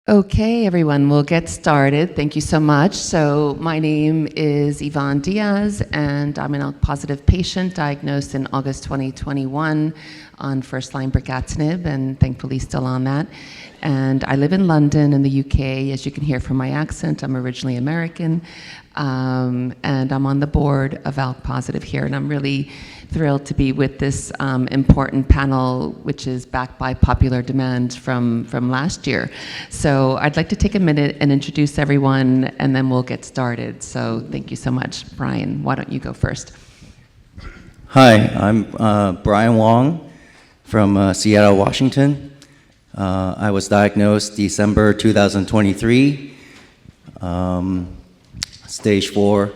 Okay, everyone, we'll get started. Thank you so much. So my name is Yvonne Diaz, and I'm an ALK positive patient diagnosed in August 2021 on first-line brigatinib, and thankfully still on that. And I live in London in the UK. As you can hear from my accent, I'm originally American, and I'm on the board of ALK Positive here, and I'm really thrilled to be with this important panel, which is backed by popular demand from last year. So I'd like to take a minute and introduce everyone, and then we'll get started. So thank you so much. Brian, why don't you go first? Hi, I'm Brian Wong from Seattle, Washington. I was diagnosed December 2023, stage 4,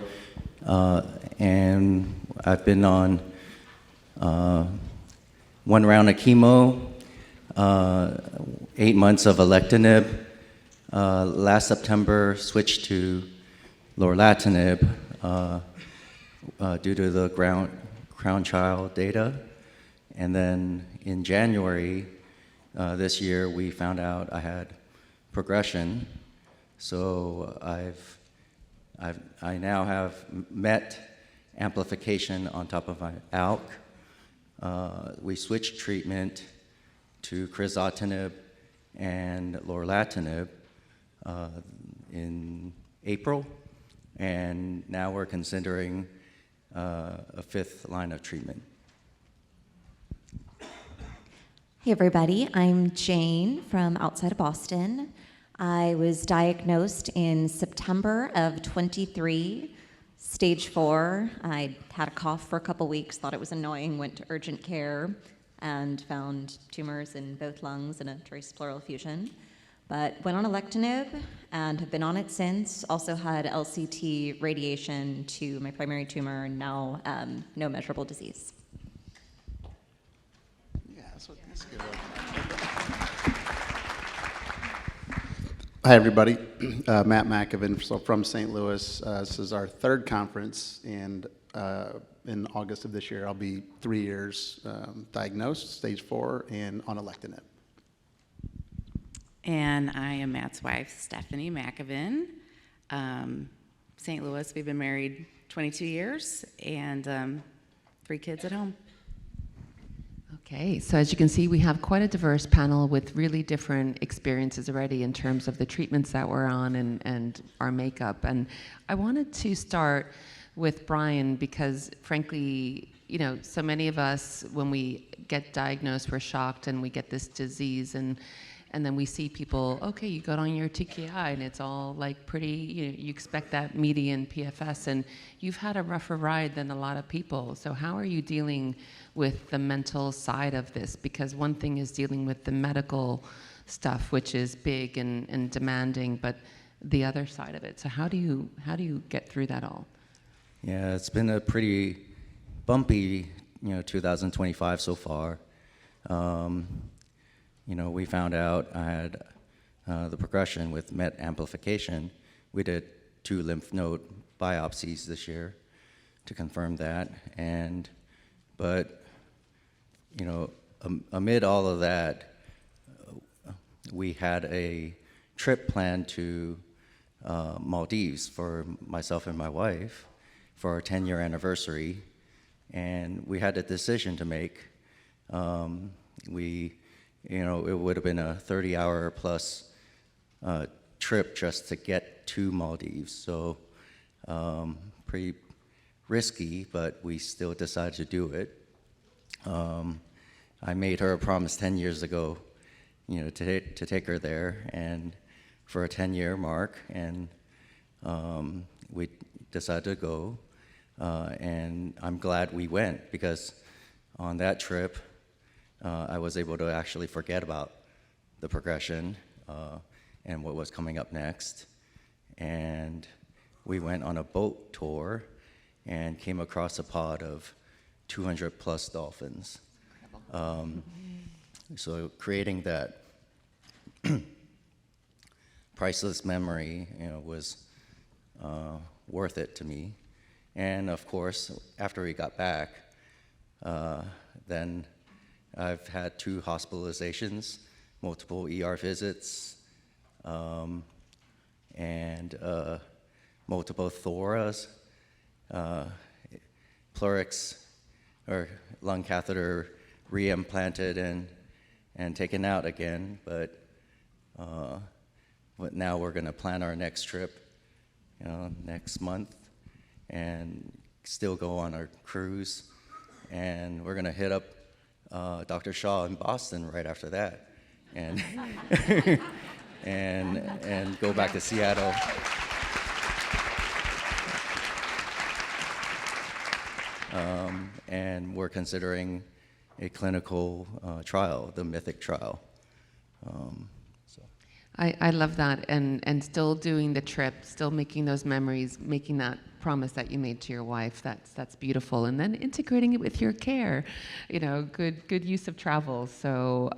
and I've been on 1 round of chemo, 8 months of alectinib. Last September, switched to lorlatinib due to the Crown trial data. And then in January this year, we found out I had progression. So I now have MET amplification on top of my ALK. We switched treatment to crizotinib and lorlatinib in April, and now we're considering a 5th line of treatment. Hey everybody, I'm Jane from outside of Boston. I was diagnosed in September of 23, stage 4. I had a cough for a couple weeks, thought it was annoying, went to urgent care, and found tumors in both lungs and a trace pleural effusion. But went on alectinib and have been on it since. Also had LCT radiation to my primary tumor, and now no measurable disease. That's good. Hi, everybody. Matt McAvin, so from St. Louis. This is our 3rd conference, and in August of this year, I'll be 3 years diagnosed, stage 4, and on alectinib. And I am Matt's wife, Stephanie McAvin. St. Louis, we've been married 22 years, and 3 kids at home. Okay, so as you can see, we have quite a diverse panel with really different experiences already in terms of the treatments that we're on and our makeup. And I wanted to start with Brian because, frankly, you know, so many of us, when we get diagnosed, we're shocked and we get this disease, and then we see people, okay, you got on your TKI and it's all like pretty, you expect that median PFS, and you've had a rougher ride than a lot of people. So how are you dealing with the mental side of this? Because one thing is dealing with the medical stuff, which is big and demanding, but the other side of it. So how do you get through that all? Yeah, it's been a pretty bumpy, 2025 so far. We found out I had the progression with MET amplification. We did 2 lymph node biopsies this year to confirm that, but amid all of that, we had a trip planned to Maldives for myself and my wife for our 10-year anniversary, and we had a decision to make. It would have been a 30-hour plus trip just to get to Maldives, so pretty risky, but we still decided to do it. I made her a promise 10 years ago, to take her there and for a 10-year mark, and we decided to go, and I'm glad we went because on that trip, I was able to actually forget about the progression and what was coming up next. And we went on a boat tour and came across a pod of 200 plus dolphins. So creating that priceless memory, was worth it to me. And of course, after we got back, then I've had 2 hospitalizations, multiple ER visits, and multiple thoras, pleurics or lung catheter reimplanted and taken out again, but now we're going to plan our next trip, next month, and still go on our cruise, and we're going to hit up Dr. Shaw in Boston right after that, and and go back to Seattle. And we're considering a clinical trial, the Mythic trial. So. I love that, and still doing the trip, still making those memories, making that promise that you made to your wife. That's beautiful, and then integrating it with your care. Good use of travel. So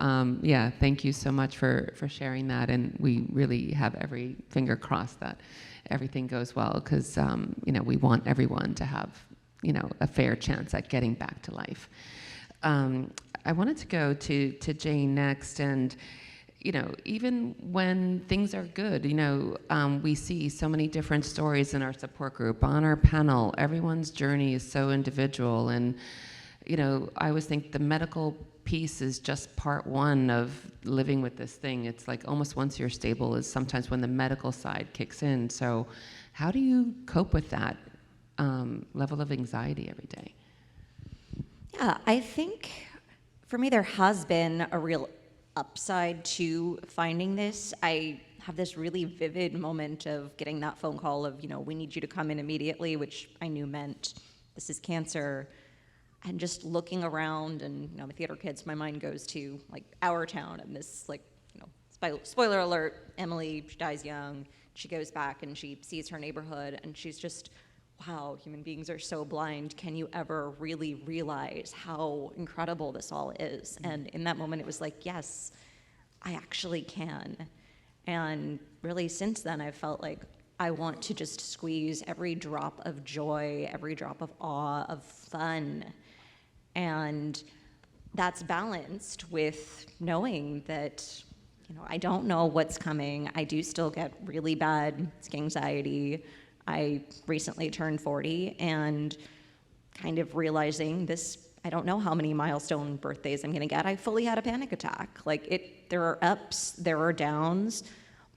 yeah, thank you so much for sharing that, and we really have every finger crossed that everything goes well, because we want everyone to have a fair chance at getting back to life. I wanted to go to Jane next, and even when things are good, we see so many different stories in our support group, on our panel. Everyone's journey is so individual, and I always think the medical piece is just part one of living with this thing. It's like almost once you're stable is sometimes when the medical side kicks in. So how do you cope with that level of anxiety every day? Yeah, I think for me there has been a real upside to finding this. I have this really vivid moment of getting that phone call of, we need you to come in immediately, which I knew meant this is cancer. And just looking around, and I'm a theater kid, so my mind goes to like our town and this spoiler alert, Emily, she dies young. She goes back and she sees her neighborhood, and she's just, wow, human beings are so blind. Can you ever really realize how incredible this all is? And in that moment, it was like, yes, I actually can. And really since then, I've felt like I want to just squeeze every drop of joy, every drop of awe, of fun. And that's balanced with knowing that, I don't know what's coming. I do still get really bad anxiety. I recently turned 40, and kind of realizing this, I don't know how many milestone birthdays I'm gonna get. I fully had a panic attack. There are ups, there are downs,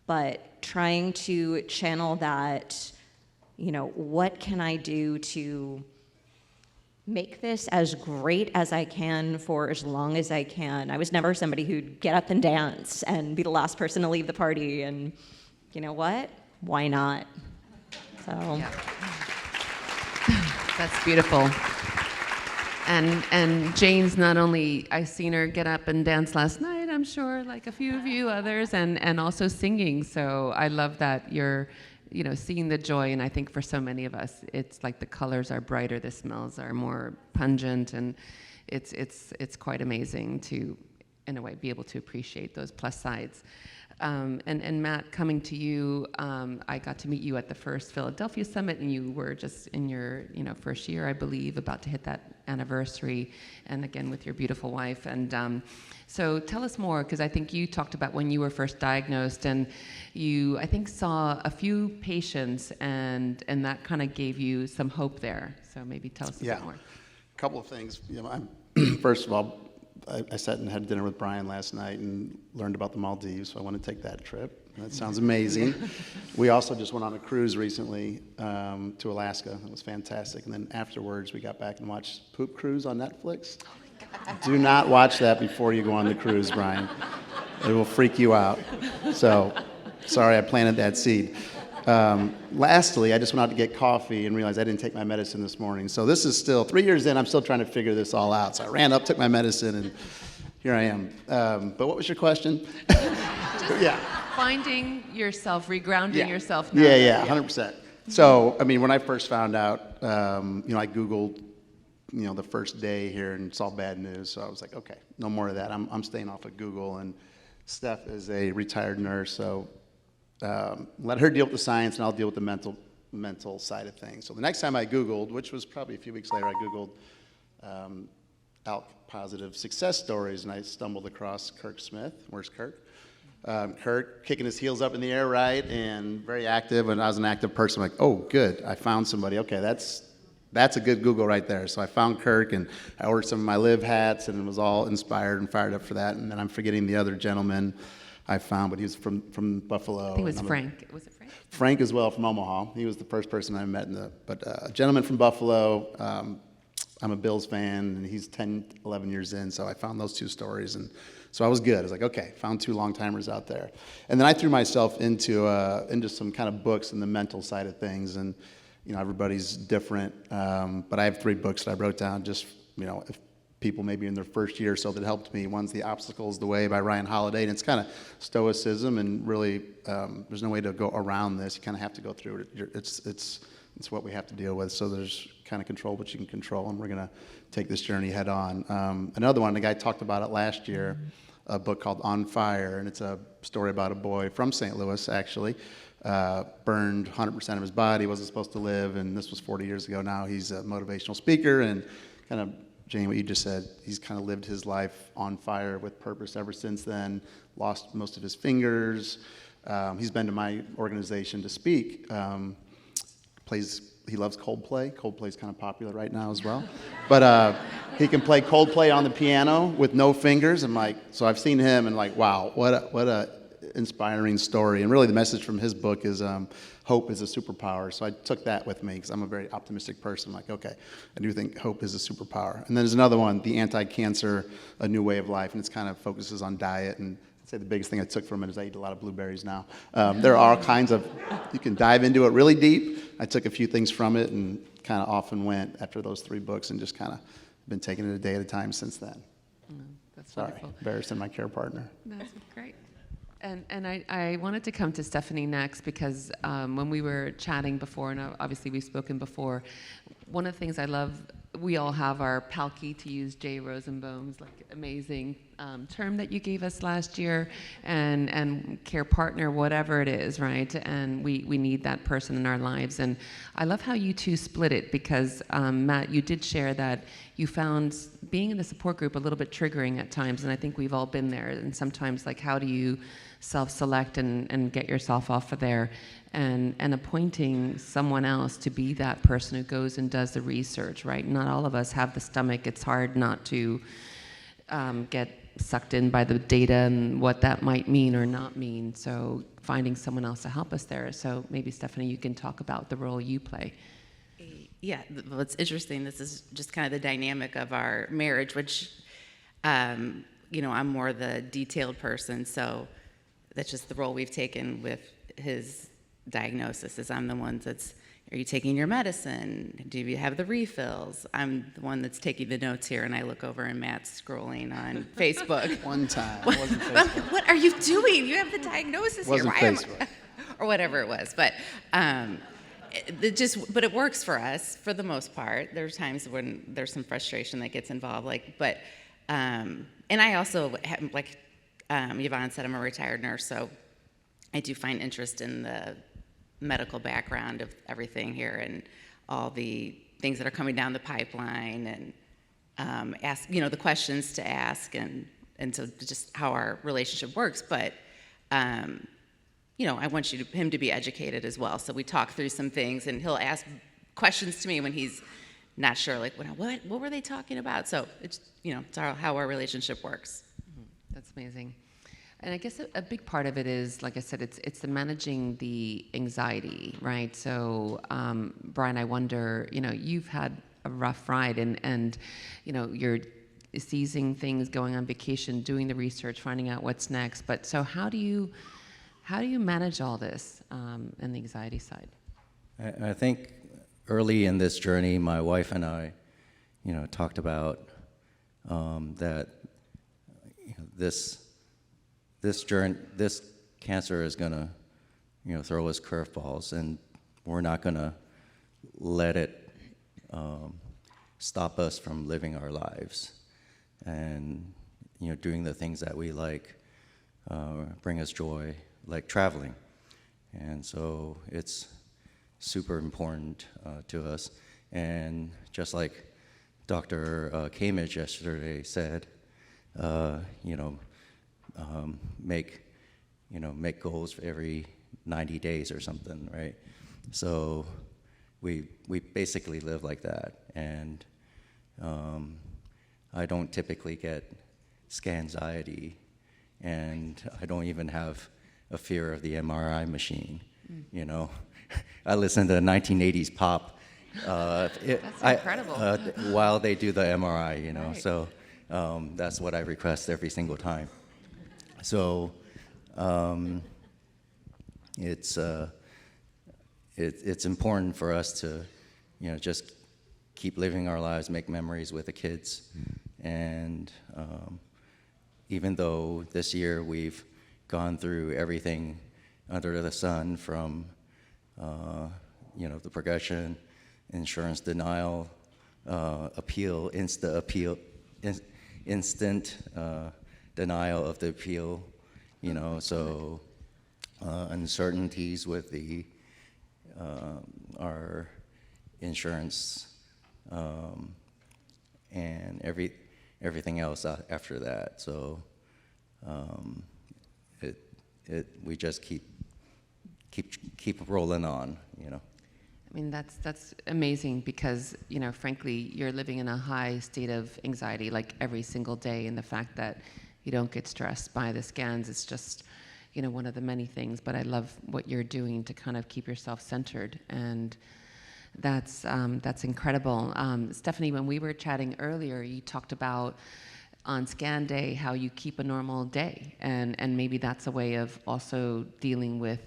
but trying to channel that, what can I do to make this as great as I can for as long as I can. I was never somebody who'd get up and dance and be the last person to leave the party, and you know what? Why not? So. Yeah. That's beautiful. And Jane's not only, I seen her get up and dance last night, I'm sure, like a few of you others, and also singing. So I love that you're, seeing the joy. And I think for so many of us, it's like the colors are brighter, the smells are more pungent, and it's quite amazing to, in a way, be able to appreciate those plus sides. And Matt, coming to you, I got to meet you at the first Philadelphia Summit, and you were just in your first year, I believe, about to hit that anniversary, and again with your beautiful wife. And so tell us more, because I think you talked about when you were first diagnosed, and you, I think, saw a few patients, and that kind of gave you some hope there. So maybe tell us a bit more. A couple of things. First of all, I sat and had dinner with Brian last night and learned about the Maldives, so I want to take that trip. That sounds amazing. We also just went on a cruise recently to Alaska. It was fantastic. And then afterwards, we got back and watched Poop Cruise on Netflix. Do not watch that before you go on the cruise, Brian. It will freak you out. So, sorry I planted that seed. Lastly, I just went out to get coffee and realized I didn't take my medicine this morning. So this is still, 3 years in, I'm still trying to figure this all out. So I ran up, took my medicine, and here I am. But what was your question? Yeah. Finding yourself, regrounding yourself now. Yeah, 100%. So, when I first found out, I Googled, the first day here and saw bad news. So I was like, okay, no more of that. I'm staying off of Google. And Steph is a retired nurse, so let her deal with the science, and I'll deal with the mental side of things. So the next time I Googled, which was probably a few weeks later, I Googled ALK Positive success stories, and I stumbled across Kirk Smith. Where's Kirk? Kurt kicking his heels up in the air, right, and very active. And I was an active person. I'm like, oh, good, I found somebody. Okay, that's a good Google right there. So I found Kirk, and I ordered some of my live hats, and was all inspired and fired up for that. And then I'm forgetting the other gentleman I found, but he was from Buffalo. I think it was and Frank. Was it Frank? Frank as well from Omaha. He was the first person I met but a gentleman from Buffalo. I'm a Bills fan, and he's 10, 11 years in, so I found those two stories, and so I was good. I was like, okay, found two long-timers out there. And then I threw myself into some kind of books in the mental side of things, and, everybody's different, but I have 3 books that I wrote down just, if people maybe in their first year or so that helped me. One's The Obstacle is the Way by Ryan Holiday, and it's kind of stoicism, and really, there's no way to go around this. You kind of have to go through it. It's what we have to deal with. So there's kind of control what you can control, and we're going to take this journey head on. Another one, the guy talked about it last year, a book called On Fire, and it's a story about a boy from St. Louis, actually, burned 100% of his body, wasn't supposed to live, and this was 40 years ago now. He's a motivational speaker, and kind of, Jane, what you just said, he's kind of lived his life on fire with purpose ever since then, lost most of his fingers. He's been to my organization to speak. He loves Coldplay. Coldplay's kind of popular right now as well. But he can play Coldplay on the piano with no fingers. And so I've seen him and wow, what a inspiring story. And really the message from his book is hope is a superpower. So I took that with me because I'm a very optimistic person. Okay, I do think hope is a superpower. And then there's another one, The Anti-Cancer, A New Way of Life. And it kind of focuses on diet, and I'd say the biggest thing I took from it is I eat a lot of blueberries now. There are all kinds of, you can dive into it really deep. I took a few things from it and kind of off and went after those 3 books, and just kind of been taking it a day at a time since then. That's Sorry, wonderful. embarrassing my care partner. That's great. And I wanted to come to Stephanie next because when we were chatting before, and obviously we've spoken before, one of the things I love, we all have our PALKI, to use Jay Rosenbaum's amazing term that you gave us last year, and care partner, whatever it is, right? And we need that person in our lives. And I love how you two split it because, Matt, you did share that you found being in the support group a little bit triggering at times, and I think we've all been there. And sometimes, how do you self-select and get yourself off of there, and appointing someone else to be that person who goes and does the research, right? Not all of us have the stomach. It's hard not to get sucked in by the data and what that might mean or not mean. So finding someone else to help us there. So maybe, Stephanie, you can talk about the role you play. Yeah, well, it's interesting. This is just kind of the dynamic of our marriage, which, I'm more the detailed person, so that's just the role we've taken with his diagnosis. Is I'm the one that's, are you taking your medicine? Do you have the refills? I'm the one that's taking the notes here, and I look over and Matt's scrolling on Facebook. One time, it wasn't Facebook. What are you doing? You have the diagnosis here. Wasn't Facebook. Or whatever it was, but but it works for us for the most part. There's times when there's some frustration that gets involved, and I also have, Yvonne said, I'm a retired nurse, so I do find interest in the medical background of everything here and all the things that are coming down the pipeline, and ask, the questions to ask, and so just how our relationship works. But I want him to be educated as well. So we talk through some things, and he'll ask questions to me when he's not sure, what were they talking about? So it's how our relationship works. That's amazing. And I guess a big part of it is, like I said, it's the managing the anxiety, right? So, Brian, I wonder, you've had a rough ride, and you're seizing things, going on vacation, doing the research, finding out what's next. But so how do you manage all this and the anxiety side? I think early in this journey, my wife and I, talked about that this cancer is gonna, throw us curveballs, and we're not gonna let it stop us from living our lives and doing the things that we like, bring us joy, like traveling. And so it's super important to us. And just like Dr. Kamich yesterday said, make make goals for every 90 days or something, right? So we basically live like that, and I don't typically get scanxiety, and I don't even have a fear of the MRI machine. I listen to 1980s pop. That's incredible. While they do the MRI, Right. So that's what I request every single time. So it's important for us to, just keep living our lives, make memories with the kids, and even though this year we've gone through everything under the sun, from the progression, insurance denial, appeal, instant denial of the appeal, so uncertainties with our insurance, and everything else after that. So we just keep rolling on. I mean, that's amazing because, frankly, you're living in a high state of anxiety like every single day, and the fact that you don't get stressed by the scans is just, one of the many things. But I love what you're doing to kind of keep yourself centered, and that's incredible. Stephanie, when we were chatting earlier, you talked about on scan day how you keep a normal day, and maybe that's a way of also dealing with,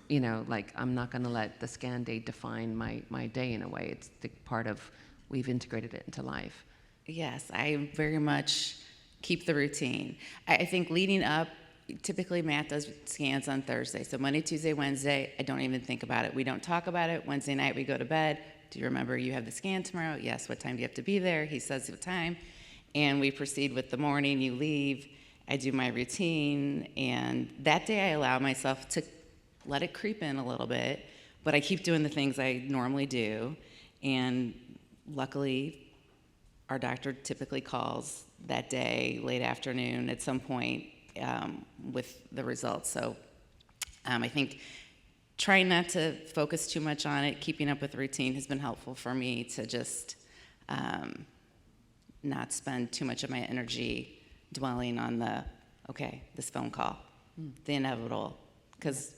like, I'm not going to let the scan day define my day in a way. It's the part of, we've integrated it into life. Yes, I very much keep the routine. I think leading up, typically Matt does scans on Thursday. So Monday, Tuesday, Wednesday, I don't even think about it. We don't talk about it. Wednesday night we go to bed. Do you remember you have the scan tomorrow? Yes. What time do you have to be there? He says the time. And we proceed with the morning. You leave. I do my routine. And that day I allow myself to let it creep in a little bit. But I keep doing the things I normally do. And luckily, our doctor typically calls that day, late afternoon at some point, with the results. So I think trying not to focus too much on it, keeping up with the routine has been helpful for me to just not spend too much of my energy dwelling on this phone call, the inevitable, because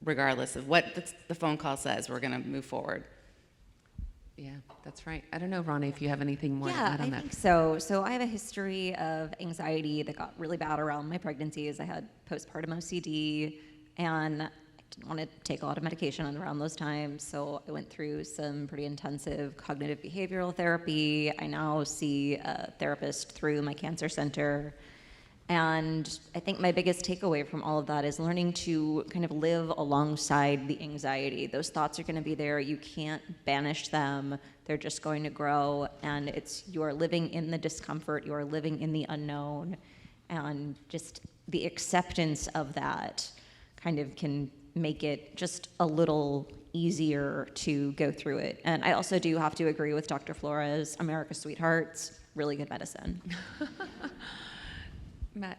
regardless of what the phone call says, we're going to move forward. Yeah, that's right. I don't know, Ronnie, if you have anything more to add on I that. think so. So I have a history of anxiety that got really bad around my pregnancies. I had postpartum OCD, and I didn't want to take a lot of medication around those times. So I went through some pretty intensive cognitive behavioral therapy. I now see a therapist through my cancer center. And I think my biggest takeaway from all of that is learning to kind of live alongside the anxiety. Those thoughts are going to be there. You can't banish them. They're just going to grow. And you are living in the discomfort. You are living in the unknown. And just the acceptance of that kind of can make it just a little easier to go through it. And I also do have to agree with Dr. Flores. America's Sweethearts, really good medicine. Matt,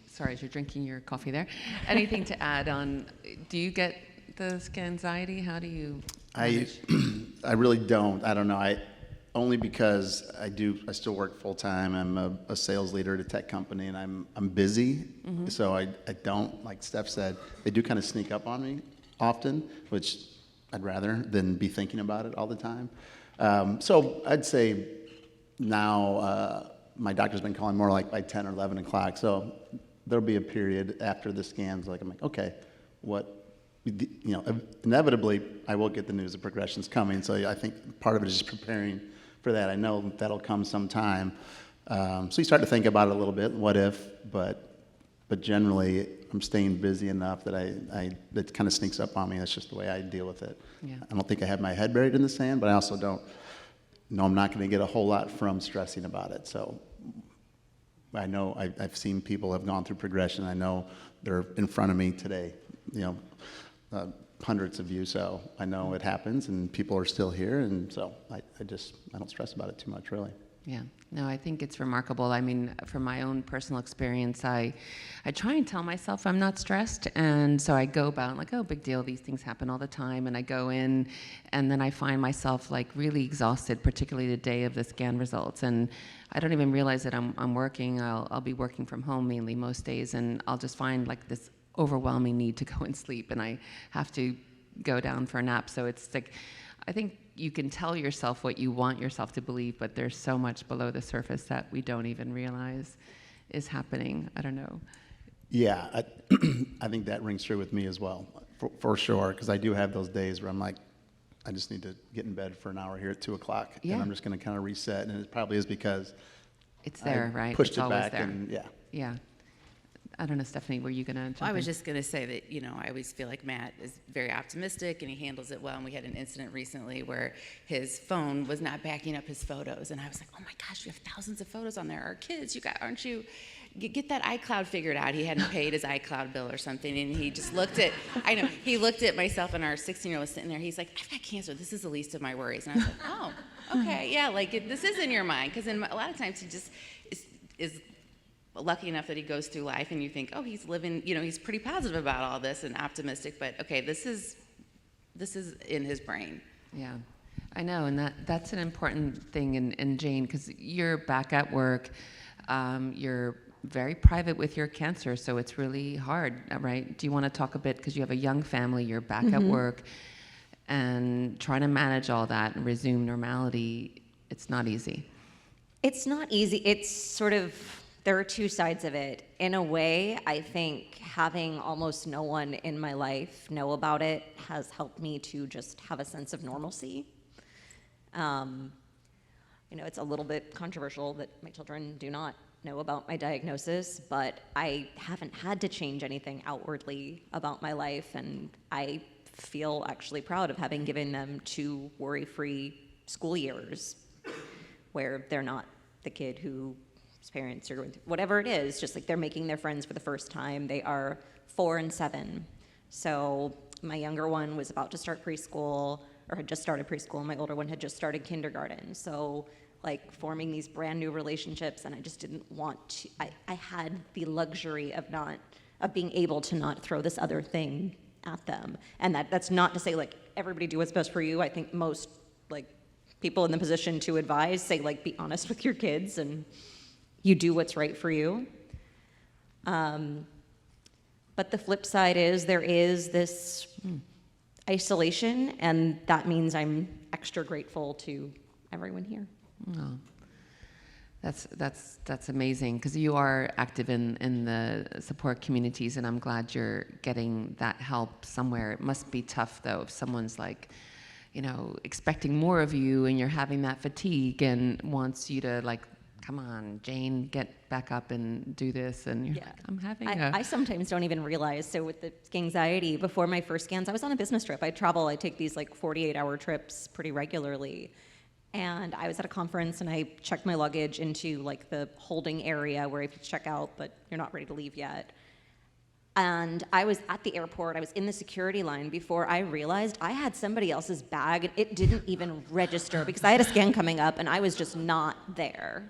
sorry, as you're drinking your coffee there, anything to add on, do you get the anxiety? How do you manage? I really don't. I don't know. Only because I still work full time. I'm a sales leader at a tech company, and I'm busy. Mm-hmm. So I don't, like Steph said, they do kind of sneak up on me often, which I'd rather than be thinking about it all the time. So I'd say now, my doctor's been calling more like by 10 or 11 o'clock. So there'll be a period after the scans, I'm like, okay, inevitably I will get the news of progression's coming. So I think part of it is just preparing for that. I know that'll come sometime. So you start to think about it a little bit, what if, but generally I'm staying busy enough that it kind of sneaks up on me. That's just the way I deal with it. Yeah. I don't think I have my head buried in the sand, but I also don't know I'm not going to get a whole lot from stressing about it. So I know I've seen people have gone through progression. I know they're in front of me today, hundreds of you. So I know it happens and people are still here. And so I don't stress about it too much, really. Yeah, no, I think it's remarkable. I mean, from my own personal experience, I try and tell myself I'm not stressed, and so I go about like, oh, big deal, these things happen all the time, and I go in, and then I find myself like really exhausted, particularly the day of the scan results, and I don't even realize that I'm working. I'll be working from home mainly most days, and I'll just find like this overwhelming need to go and sleep, and I have to go down for a nap. So it's like, I think you can tell yourself what you want yourself to believe, but there's so much below the surface that we don't even realize is happening. I don't know. Yeah, I think that rings true with me as well, for sure, because I do have those days where I'm like, I just need to get in bed for an hour here at 2 o'clock, Yeah. and I'm just going to kind of reset, and it probably is because It's there, I right? pushed It's it always back, there. and yeah. Yeah. I don't know, Stephanie, were you going to jump Well, I was in? just going to say that, you know, I always feel like Matt is very optimistic and he handles it well. And we had an incident recently where his phone was not backing up his photos. And I was like, oh my gosh, you have thousands of photos on there. Our kids, aren't you, get that iCloud figured out. He hadn't paid his iCloud bill or something. And he just looked at, he looked at myself and our 16-year-old was sitting there. He's like, I've got cancer. This is the least of my worries. And I was like, oh, okay. Yeah, like this is in your mind. Because a lot of times he just is lucky enough that he goes through life and you think, oh, he's living, you know, he's pretty positive about all this and optimistic, but okay, this is in his brain. Yeah, I know, and that's an important thing. And Jane, because you're back at work, you're very private with your cancer, so it's really hard, right? Do you want to talk a bit, because you have a young family, you're back at work, and trying to manage all that and resume normality, it's not easy. It's not easy. It's sort of, there are two sides of it. In a way, I think having almost no one in my life know about it has helped me to just have a sense of normalcy. You know, it's a little bit controversial that my children do not know about my diagnosis, but I haven't had to change anything outwardly about my life, and I feel actually proud of having given them 2 worry-free school years where they're not the kid who parents are going through whatever it is, just like they're making their friends for the first time. They are 4 and 7. So my younger one was about to start preschool, or had just started preschool, and my older one had just started kindergarten. So like forming these brand new relationships, and I just didn't want to, I had the luxury of being able to not throw this other thing at them. And that's not to say like everybody do what's best for you. I think most like people in the position to advise say like be honest with your kids and you do what's right for you. But the flip side is there is this isolation, and that means I'm extra grateful to everyone here. Oh, that's amazing, because you are active in the support communities, and I'm glad you're getting that help somewhere. It must be tough, though, if someone's like, you know, expecting more of you, and you're having that fatigue and wants you to like, come on, Jane, get back up and do this. And you're like, I'm having I sometimes don't even realize. So with the anxiety, before my first scans, I was on a business trip. I take these like 48-hour trips pretty regularly. And I was at a conference and I checked my luggage into like the holding area where you check out, but you're not ready to leave yet. And I was at the airport, I was in the security line before I realized I had somebody else's bag, and it didn't even register because I had a scan coming up and I was just not there.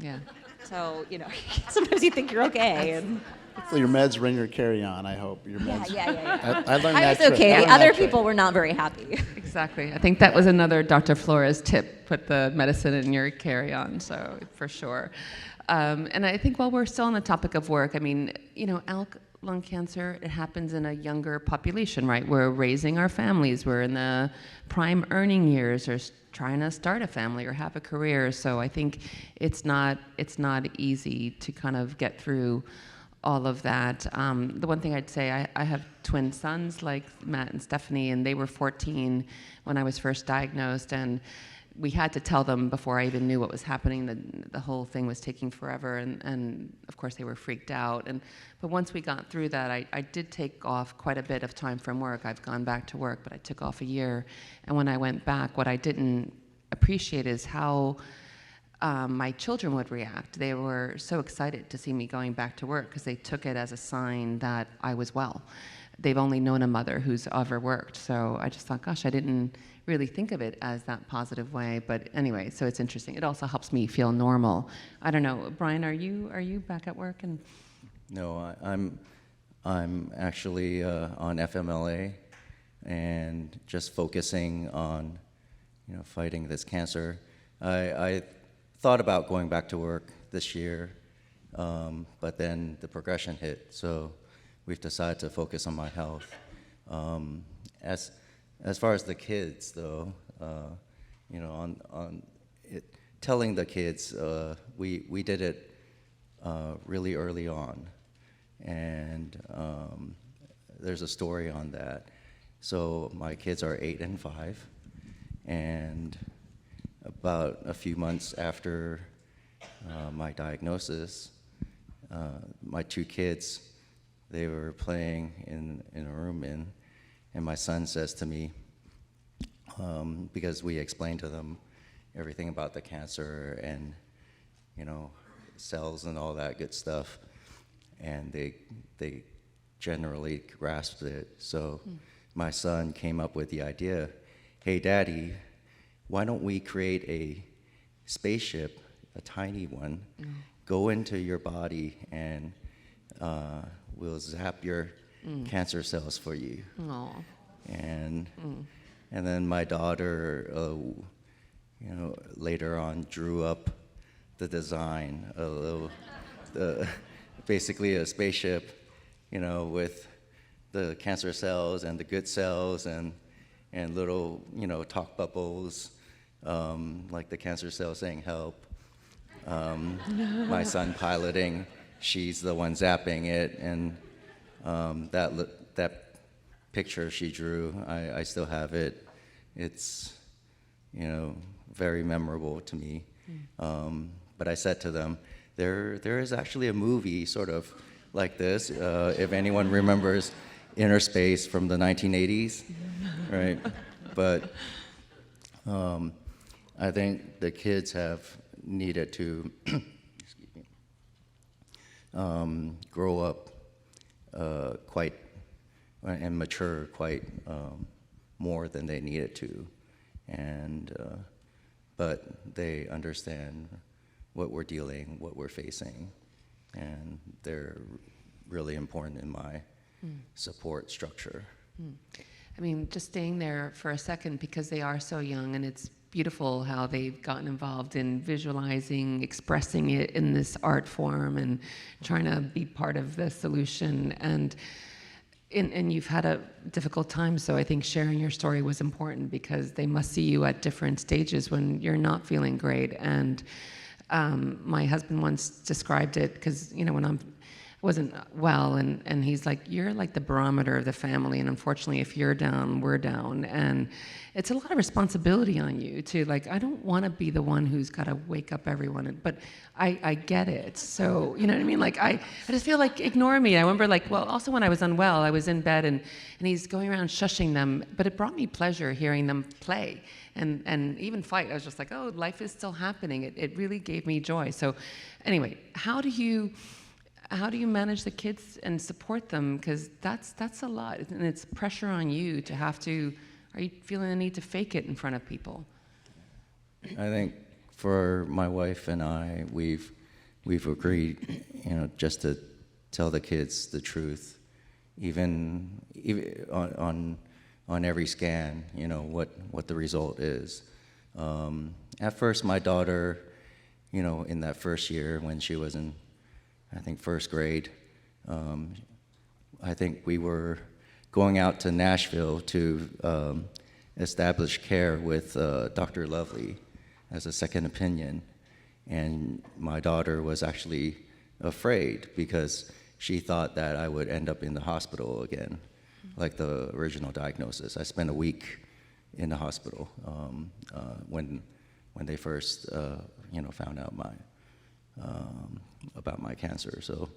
Yeah. So, you know, sometimes you think you're okay. And So your meds ring your carry-on, I hope. Your meds. yeah. I learned I that was trick. okay. I learned Other that trick. people were not very happy. Exactly. I think that was another Dr. Flores tip, put the medicine in your carry-on, so for sure. And I think while we're still on the topic of work, I mean, you know, ALK lung cancer, it happens in a younger population, right? We're raising our families, we're in the prime earning years, or trying to start a family or have a career. So I think it's not easy to kind of get through all of that. The one thing I'd say, I have twin sons like Matt and Stephanie, and they were 14 when I was first diagnosed, and we had to tell them before I even knew what was happening that the whole thing was taking forever, and of course they were freaked out. But once we got through that, I did take off quite a bit of time from work. I've gone back to work, but I took off a year. And when I went back, what I didn't appreciate is how my children would react. They were so excited to see me going back to work because they took it as a sign that I was well. they've only known a mother who's overworked. So I just thought, gosh, I didn't really think of it as that positive way. But anyway, so it's interesting. It also helps me feel normal. I don't know, Brian, are you back at work? And No, I'm actually on FMLA and just focusing on, fighting this cancer. I thought about going back to work this year, but then the progression hit, so we've decided to focus on my health. As far as the kids, though, on it, telling the kids, we did it really early on, and there's a story on that. So my kids are 8 and 5, and about a few months after my diagnosis, my 2 kids, they were playing in a room and my son says to me, because we explained to them everything about the cancer and, cells and all that good stuff, and they generally grasped it. So my son came up with the idea, hey, Daddy, why don't we create a spaceship, a tiny one, go into your body and we'll zap your cancer cells for you. Aw. And then my daughter, later on drew up the design, basically a spaceship, with the cancer cells and the good cells and little, talk bubbles, like the cancer cell saying help. My son piloting, she's the one zapping it, and that picture she drew, I still have it. It's, very memorable to me. But I said to them, there is actually a movie sort of like this, if anyone remembers Inner Space from the 1980s, right? But I think the kids have needed to grow up quite and mature quite more than they needed to, and but they understand what we're facing, and they're really important in my support structure. I mean, just staying there for a second, because they are so young, and it's beautiful how they've gotten involved in visualizing, expressing it in this art form, and trying to be part of the solution. And you've had a difficult time, so I think sharing your story was important, because they must see you at different stages when you're not feeling great. And my husband once described it, because when I wasn't well, and he's like, you're like the barometer of the family, and unfortunately if you're down, we're down. And it's a lot of responsibility on you to, like, I don't want to be the one who's got to wake up everyone, but I get it. So, you know what I mean? Like, I just feel like, ignore me. I remember, like, well, also when I was unwell, I was in bed, and he's going around shushing them, but it brought me pleasure hearing them play and even fight. I was just like, oh, life is still happening. It really gave me joy. So anyway, how do you manage the kids and support them? Because that's a lot, and it's pressure on you to have to. Are you feeling the need to fake it in front of people? I think for my wife and I, we've agreed, just to tell the kids the truth, even on every scan, what the result is. At first, my daughter, in that first year when she was in, I think, first grade, I think we were going out to Nashville to establish care with Dr. Lovely as a second opinion. And my daughter was actually afraid because she thought that I would end up in the hospital again, like the original diagnosis. I spent a week in the hospital when they first, found out about my cancer. So,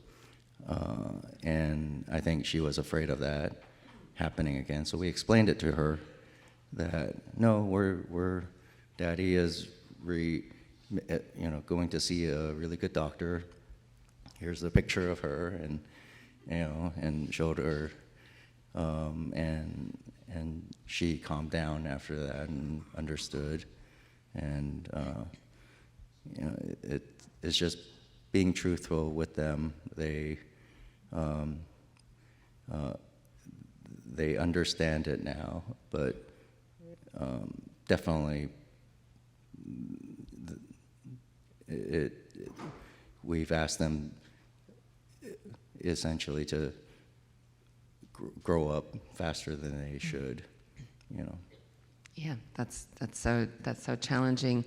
and I think she was afraid of that happening again. So we explained it to her that no, we're Daddy is going to see a really good doctor. Here's the picture of her, and and showed her And she calmed down after that and understood. And it's just being truthful with them. They understand it now, but definitely we've asked them essentially to grow up faster than they should, you know. Yeah, that's so challenging.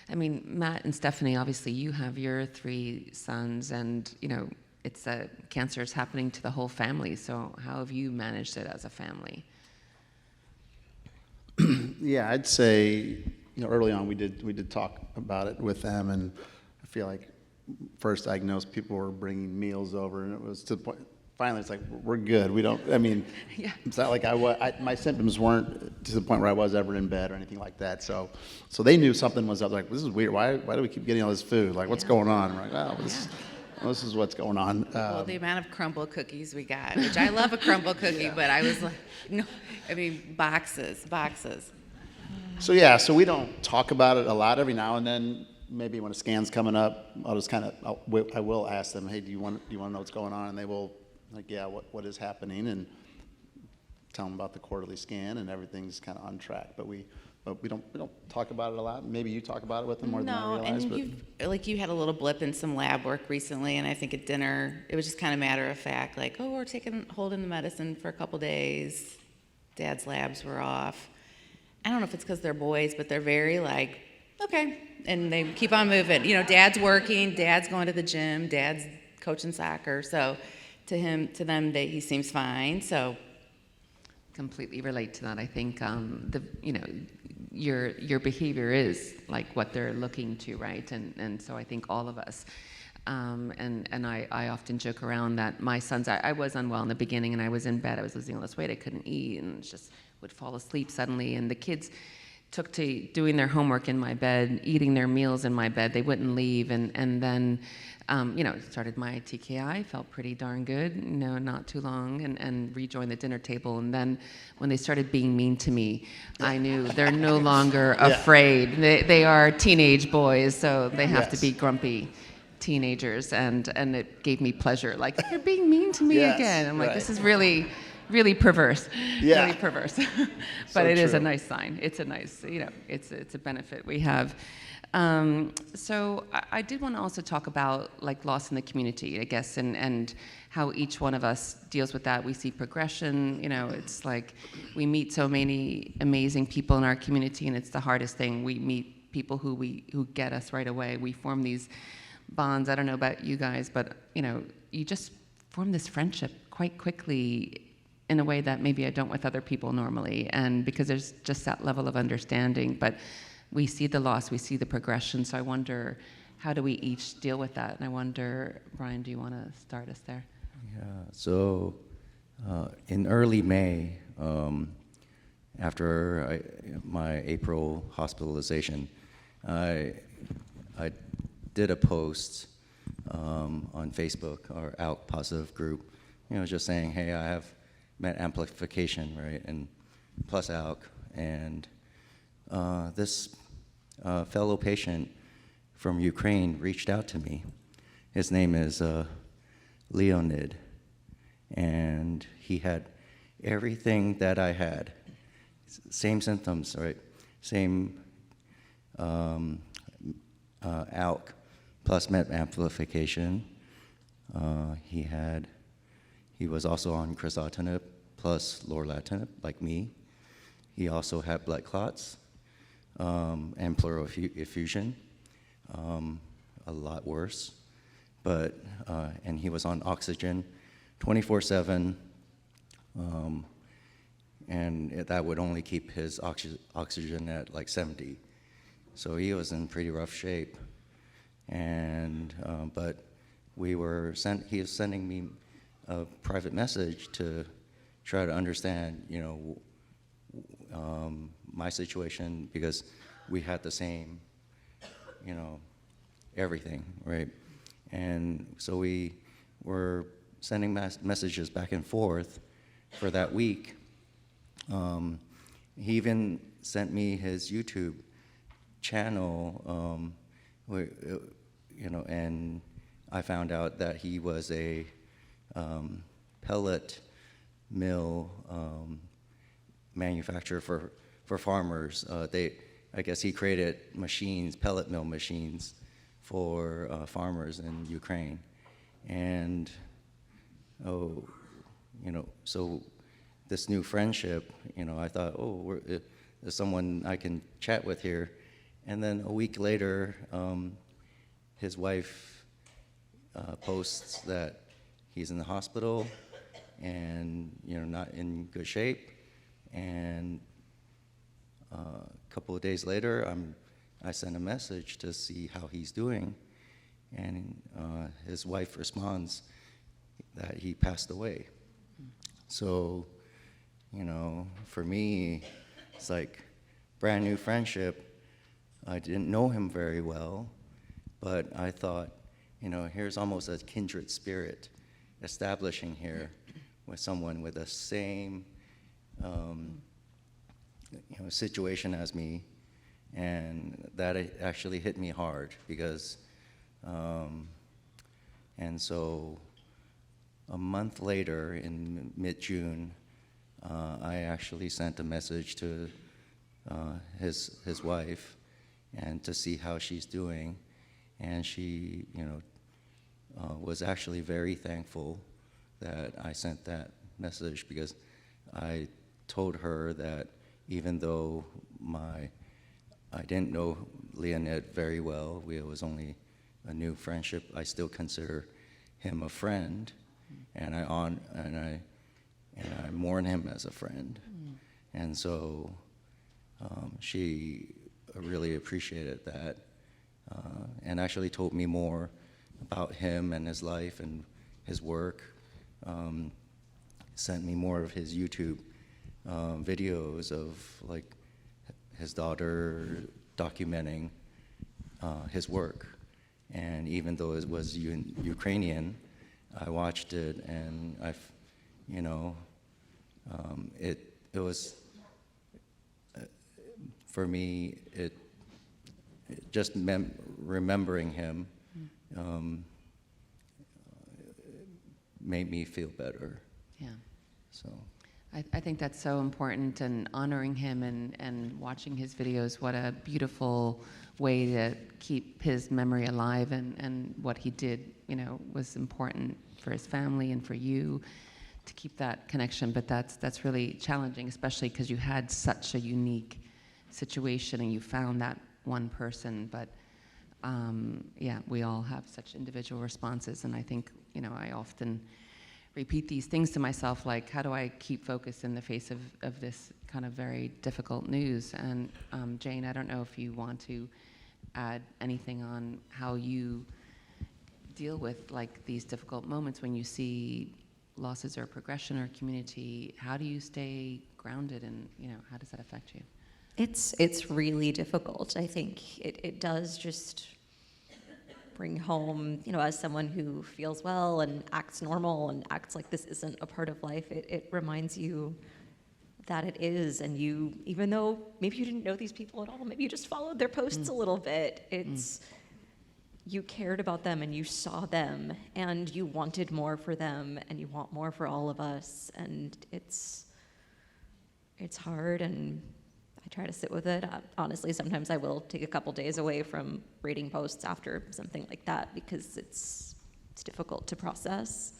I mean, Matt and Stephanie, obviously you have your 3 sons, and you know, it's cancer is happening to the whole family. So how have you managed it as a family? Yeah, I'd say, early on we did talk about it with them, and I feel like first diagnosed, people were bringing meals over, and it was to the point. Finally, it's like, we're good. We don't. I mean, Yeah. It's not like my symptoms weren't to the point where I was ever in bed or anything like that. So they knew something was up. Like, this is weird. Why do we keep getting all this food? Like, what's going on? And we're like, this is what's going on. Well, the amount of crumble cookies we got, which I love a crumble cookie, but I was like, no, I mean, boxes. So we don't talk about it a lot. Every now and then, maybe when a scan's coming up, I'll just I will ask them, hey, do you want to know what's going on? And they will, like, yeah, what is happening? And tell them about the quarterly scan, and everything's kind of on track. But we don't talk about it a lot. Maybe you talk about it with them more than I realize. And you had a little blip in some lab work recently, and I think at dinner it was just kind of matter of fact, like, oh, we're holding the medicine for a couple days. Dad's labs were off. I don't know if it's because they're boys, but they're very like, okay, and they keep on moving. Dad's working, Dad's going to the gym, Dad's coaching soccer, so to them, he seems fine. So Completely relate to that. I think your behavior is like what they're looking to, right? And so I think all of us. And I often joke around that my sons, I was unwell in the beginning, and I was in bed, I was losing all this weight, I couldn't eat, and just would fall asleep suddenly, and the kids took to doing their homework in my bed, eating their meals in my bed, they wouldn't leave, and then started my TKI, felt pretty darn good, not too long, and rejoined the dinner table. And then when they started being mean to me, I knew they're no longer afraid. They are teenage boys, so they have to be grumpy teenagers, and it gave me pleasure. Like, they're being mean to me again. I'm like, this is really perverse. Really perverse. But it is a nice sign. It's a nice, it's a benefit we have. So I did want to also talk about like loss in the community, I guess, and how each one of us deals with that. We see progression, it's like we meet so many amazing people in our community, and it's the hardest thing. We meet people who get us right away. We form these bonds. I don't know about you guys, but you just form this friendship quite quickly in a way that maybe I don't with other people normally, and because there's just that level of understanding. But we see the loss, we see the progression, so I wonder, how do we each deal with that? And I wonder, Brian, do you want to start us there? Yeah, so in early May, after my April hospitalization, I did a post on Facebook, our ALK Positive group, just saying, hey, I have MET amplification, right, and plus ALK, and this fellow patient from Ukraine reached out to me. His name is Leonid, and he had everything that I had. Same symptoms, right? Same ALK plus MET amplification. He was also on crizotinib plus lorlatinib, like me. He also had blood clots and pleural effusion, a lot worse. But and he was on oxygen 24/7, and that would only keep his oxygen at like 70. So he was in pretty rough shape. And but he was sending me a private message to try to understand, my situation, because we had the same, everything, right? And so we were sending messages back and forth, for that week. He even sent me his YouTube channel, where, and I found out that he was a pellet mill manufacturer for farmers. I guess he created machines, pellet mill machines, for farmers in Ukraine. And so this new friendship, I thought, there's someone I can chat with here. And then a week later, his wife posts that he's in the hospital and not in good shape. And a couple of days later, I sent a message to see how he's doing, and his wife responds that he passed away. So, for me, it's like brand new friendship. I didn't know him very well, but I thought, here's almost a kindred spirit establishing here with someone with the same situation as me. And that actually hit me hard because, and so a month later, in mid-June, I actually sent a message to his wife and to see how she's doing. And she, was actually very thankful that I sent that message, because I told her that even though I didn't know Leonid very well, it was only a new friendship, I still consider him a friend, and I mourn him as a friend. And so she really appreciated that, and actually told me more about him and his life and his work, sent me more of his YouTube videos of like his daughter documenting his work. And even though it was Ukrainian, I watched it, and it was, for me, just remembering him made me feel better. Yeah. So. I think that's so important, and honoring him and watching his videos, what a beautiful way to keep his memory alive, and what he did, was important for his family and for you to keep that connection. But that's really challenging, especially because you had such a unique situation and you found that one person. But yeah, we all have such individual responses, and I think, I often repeat these things to myself, like, how do I keep focus in the face of this kind of very difficult news? And Jane, I don't know if you want to add anything on how you deal with like these difficult moments when you see losses or progression or community. How do you stay grounded, and how does that affect you? It's really difficult. I think it does just bring home, as someone who feels well and acts normal and acts like this isn't a part of life, it reminds you that it is. And you, even though maybe you didn't know these people at all, maybe you just followed their posts a little bit, you cared about them and you saw them and you wanted more for them and you want more for all of us. And it's hard, and I try to sit with it. Honestly, sometimes I will take a couple days away from reading posts after something like that, because it's difficult to process.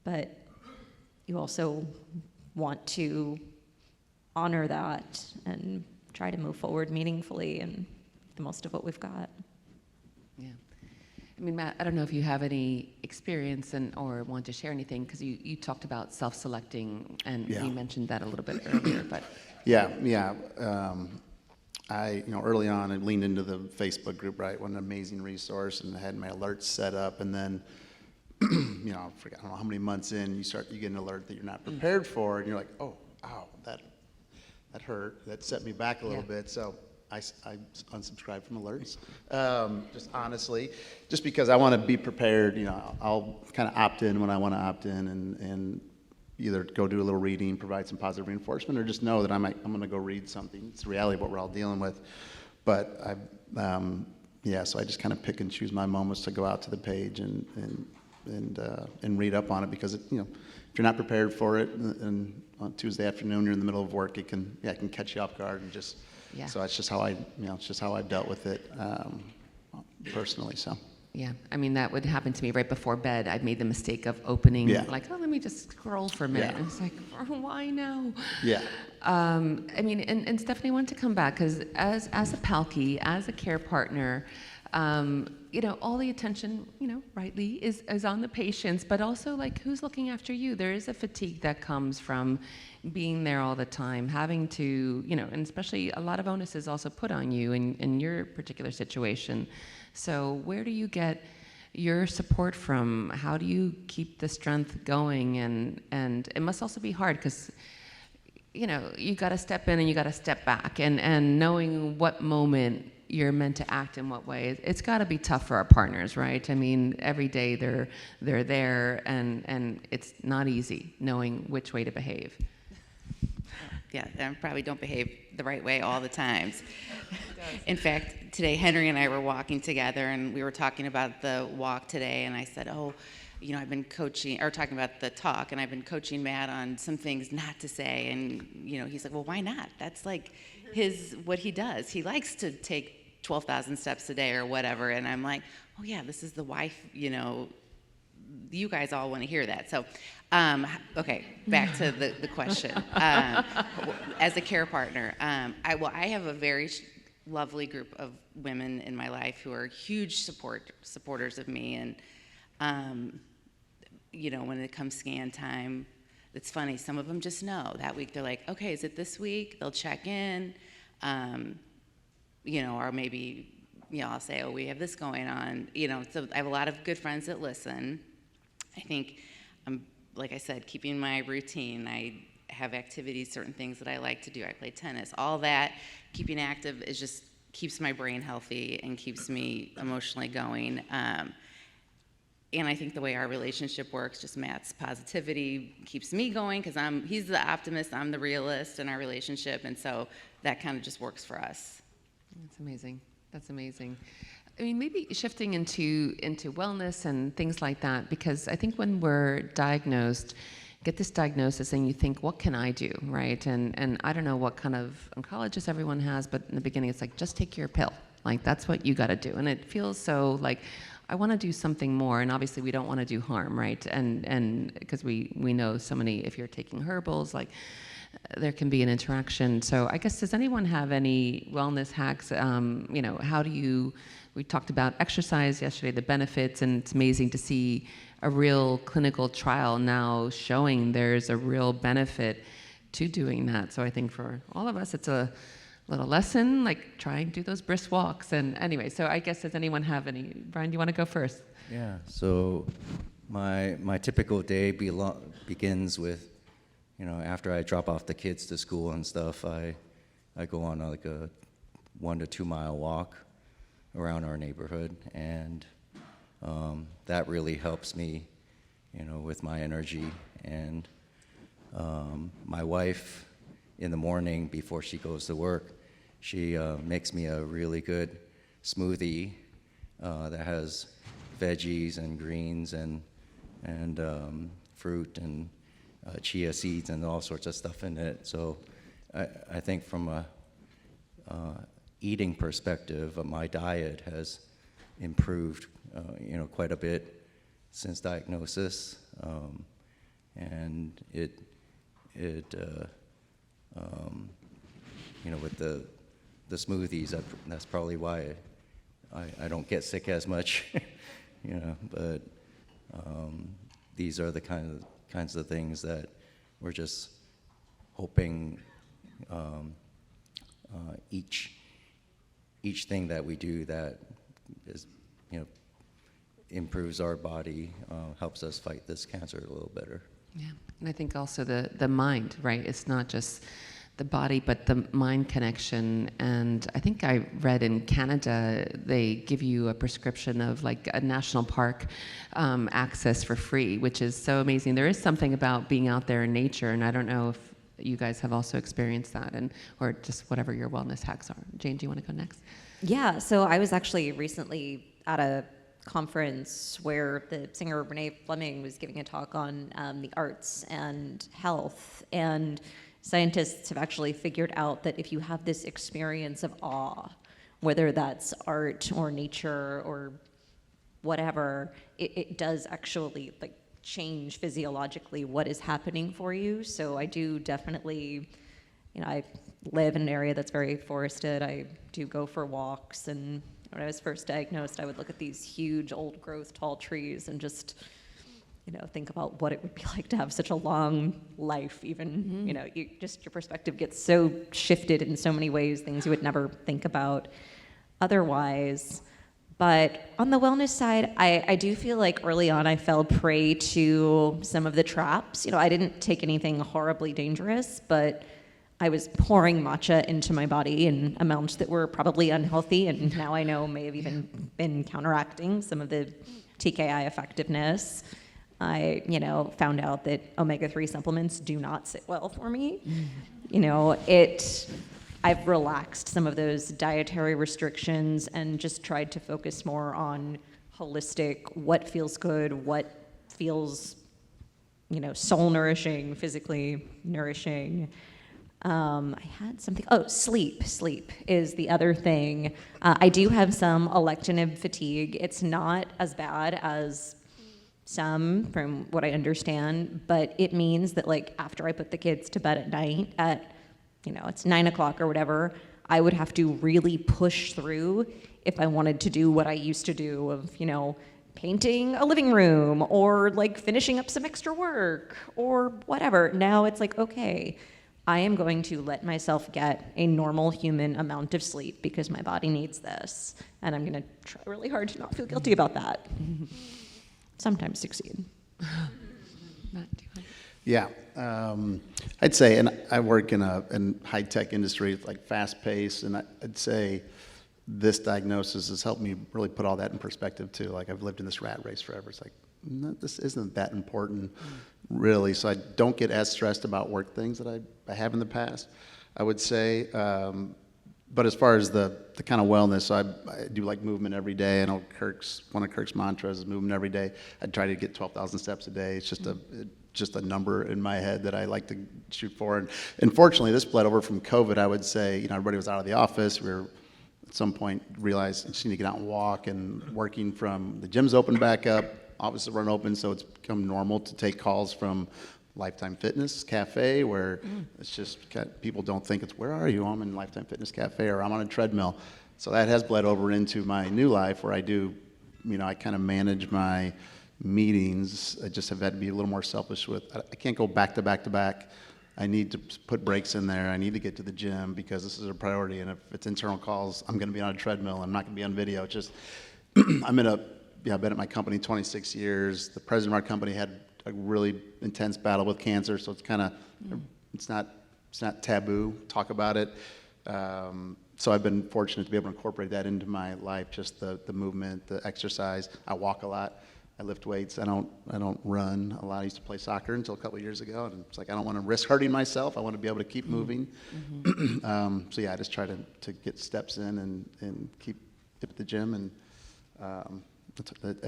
But you also want to honor that and try to move forward meaningfully and the most of what we've got. Yeah. I mean, Matt, I don't know if you have any experience or want to share anything, because you talked about self-selecting, and Yeah. you mentioned that a little bit earlier, but. Yeah. I, early on, I leaned into the Facebook group, right? What an amazing resource, and I had my alerts set up, and then, I don't know how many months in, you get an alert that you're not prepared for, and you're like, oh, ow, that hurt. That set me back a little bit. So I unsubscribed from alerts, just honestly, just because I want to be prepared. I'll kind of opt in when I want to opt in, and either go do a little reading, provide some positive reinforcement, or just know that I'm going to go read something. It's the reality of what we're all dealing with. But so I just kind of pick and choose my moments to go out to the page and read up on it, because if you're not prepared for it, and on Tuesday afternoon you're in the middle of work, it can catch you off guard, and just so it's just how I've dealt with it personally. So. Yeah, I mean, that would happen to me right before bed. I'd made the mistake of opening, like, let me just scroll for a minute. Yeah. And it's like, why now? Yeah. I mean, and Stephanie, I wanted to come back, because as a Palkie, as a care partner, all the attention, rightly, is on the patients, but also, like, who's looking after you? There is a fatigue that comes from being there all the time, having to, and especially a lot of onus is also put on you in your particular situation. So where do you get your support from? How do you keep the strength going? And it must also be hard, because you got to step in and you got to step back, and knowing what moment you're meant to act in what way. It's got to be tough for our partners, right? I mean, every day they're there, and it's not easy knowing which way to behave. Yeah, I probably don't behave the right way all the times. In fact, today Henry and I were walking together, and we were talking about the walk today, and I said, I've been coaching, or talking about the talk, and I've been coaching Matt on some things not to say, and he's like, well, why not? That's like what he does. He likes to take 12,000 steps a day or whatever, and I'm like, oh yeah, this is the wife, you guys all want to hear that. So, okay, back to the question. As a care partner, I have a very lovely group of women in my life who are huge supporters of me, and when it comes scan time, it's funny. Some of them just know that week. They're like, okay, is it this week? They'll check in, or maybe I'll say, oh, we have this going on. So I have a lot of good friends that listen. I think like I said, keeping my routine. I have activities, certain things that I like to do. I play tennis. All that, keeping active just keeps my brain healthy and keeps me emotionally going. And I think the way our relationship works, just Matt's positivity keeps me going, because he's the optimist, I'm the realist in our relationship, and so that kind of just works for us. That's amazing. That's amazing. I mean, maybe shifting into wellness and things like that, because I think when we're diagnosed, get this diagnosis and you think, what can I do, right? And I don't know what kind of oncologist everyone has, but in the beginning it's like, just take your pill. Like, that's what you got to do. And it feels so like, I want to do something more, and obviously we don't want to do harm, right? And because we know so many, if you're taking herbals, like, there can be an interaction. So I guess, does anyone have any wellness hacks? How do you, we talked about exercise yesterday, the benefits, and it's amazing to see a real clinical trial now showing there's a real benefit to doing that. So I think for all of us, it's a little lesson, like try and do those brisk walks. And anyway, so I guess, does anyone have any? Brian, do you want to go first? Yeah, so my typical day begins with, after I drop off the kids to school and stuff, I go on like a 1 to 2 mile walk around our neighborhood, and that really helps me, with my energy. And my wife, in the morning before she goes to work, she makes me a really good smoothie that has veggies and greens and fruit and chia seeds and all sorts of stuff in it. So I think from a eating perspective, my diet has improved, quite a bit since diagnosis, and it with the smoothies, that's probably why I don't get sick as much, but these are the kinds of things that we're just hoping each thing that we do that is, improves our body, helps us fight this cancer a little better. Yeah, and I think also the mind, right? It's not just the body, but the mind connection. And I think I read in Canada, they give you a prescription of like a national park access for free, which is so amazing. There is something about being out there in nature, and I don't know if you guys have also experienced that, and or just whatever your wellness hacks are. Jane, do you want to go next? Yeah, so I was actually recently at a conference where the singer Renee Fleming was giving a talk on the arts and health, and scientists have actually figured out that if you have this experience of awe, whether that's art or nature or whatever, it does actually like change physiologically what is happening for you. So I do definitely, I live in an area that's very forested. I do go for walks, and when I was first diagnosed, I would look at these huge old growth tall trees and just think about what it would be like to have such a long life. Even your perspective gets so shifted in so many ways, things you would never think about otherwise. But on the wellness side, I do feel like early on I fell prey to some of the traps. I didn't take anything horribly dangerous, but I was pouring matcha into my body in amounts that were probably unhealthy, and now I know may have even been counteracting some of the TKI effectiveness. I, found out that omega-3 supplements do not sit well for me. I've relaxed some of those dietary restrictions and just tried to focus more on holistic, what feels good, what feels, soul nourishing, physically nourishing. I had something, sleep. Sleep is the other thing. I do have some elective fatigue. It's not as bad as some, from what I understand, but it means that like after I put the kids to bed at night at, it's 9 o'clock or whatever, I would have to really push through if I wanted to do what I used to do of, painting a living room or like finishing up some extra work or whatever. Now it's like, okay, I am going to let myself get a normal human amount of sleep because my body needs this. And I'm going to try really hard to not feel guilty about that. Sometimes succeed. Matt, do you want? Yeah, I'd say, and I work in a high-tech industry, like fast-paced, and I'd say this diagnosis has helped me really put all that in perspective too. Like I've lived in this rat race forever. It's like, no, this isn't that important, really. So I don't get as stressed about work things that I have in the past, I would say. But as far as the kind of wellness, I do like movement every day. I know one of Kirk's mantras is movement every day. I try to get 12,000 steps a day. It's just a number in my head that I like to shoot for. And unfortunately, this bled over from COVID. I would say, everybody was out of the office. We were at some point realized I just need to get out and walk, and working from the gym's open back up, offices run open, so it's become normal to take calls from Lifetime Fitness Cafe, where it's just people don't think it's, where are you? I'm in Lifetime Fitness Cafe, or I'm on a treadmill. So that has bled over into my new life, where I do, I kind of manage my meetings. I just have had to be a little more selfish with, I can't go back to back to back. I need to put breaks in there. I need to get to the gym because this is a priority. And if it's internal calls, I'm going to be on a treadmill. I'm not going to be on video. It's just, I've been at my company 26 years. The president of our company had a really intense battle with cancer, so it's kind of, it's not taboo, talk about it. So I've been fortunate to be able to incorporate that into my life, just the movement, the exercise. I walk a lot. I lift weights. I don't run a lot. I used to play soccer until a couple of years ago, and it's like I don't want to risk hurting myself. I want to be able to keep moving. So yeah, I just try to get steps in and keep at the gym, and